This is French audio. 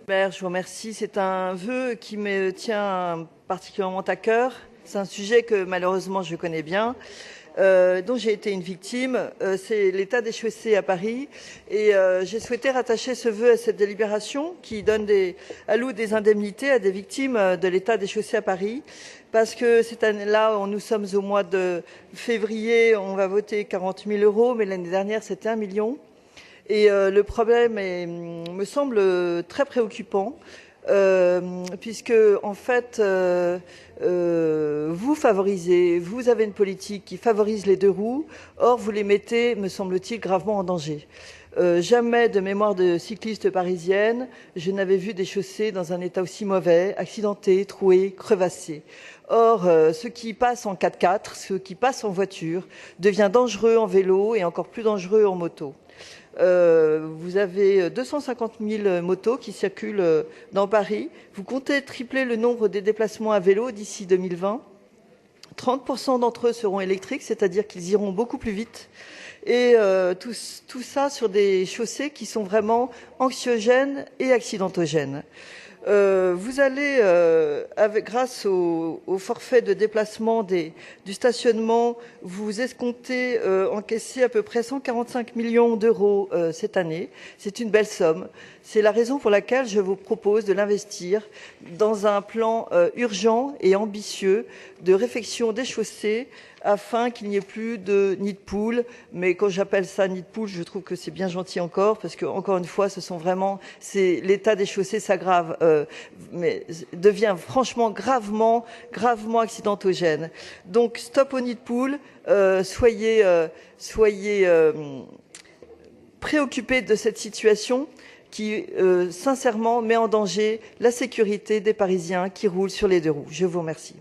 Je vous remercie. C'est un vœu qui me tient particulièrement à cœur. C'est un sujet que malheureusement je connais bien, dont j'ai été une victime. C'est l'état des chaussées à Paris. Et j'ai souhaité rattacher ce vœu à cette délibération qui alloue des indemnités à des victimes de l'état des chaussées à Paris. Parce que cette année-là, nous sommes au mois de février, on va voter 40 000 €, mais l'année dernière c'était 1 million. Et le problème me semble très préoccupant, puisque en fait, vous avez une politique qui favorise les deux roues, or vous les mettez, me semble-t-il, gravement en danger. Jamais de mémoire de cycliste parisienne, je n'avais vu des chaussées dans un état aussi mauvais, accidentés, trouées, crevassées. Or, ce qui passe en 4x4, ce qui passe en voiture, devient dangereux en vélo et encore plus dangereux en moto. Vous avez 250 000 motos qui circulent dans Paris. Vous comptez tripler le nombre des déplacements à vélo d'ici 2020. 30% d'entre eux seront électriques, c'est-à-dire qu'ils iront beaucoup plus vite. Et tout ça sur des chaussées qui sont vraiment anxiogènes et accidentogènes. Vous allez, grâce au forfait de déplacement du stationnement, vous escomptez encaisser à peu près 145 millions d'euros cette année. C'est une belle somme. C'est la raison pour laquelle je vous propose de l'investir dans un plan urgent et ambitieux de réfection des chaussées afin qu'il n'y ait plus de nid de poule. Mais quand j'appelle ça nid de poule, je trouve que c'est bien gentil encore, parce que encore une fois, l'état des chaussées s'aggrave, mais devient franchement gravement accidentogène. Donc stop au nid de poule. Soyez préoccupés de cette situation qui, sincèrement, met en danger la sécurité des Parisiens qui roulent sur les deux roues. Je vous remercie.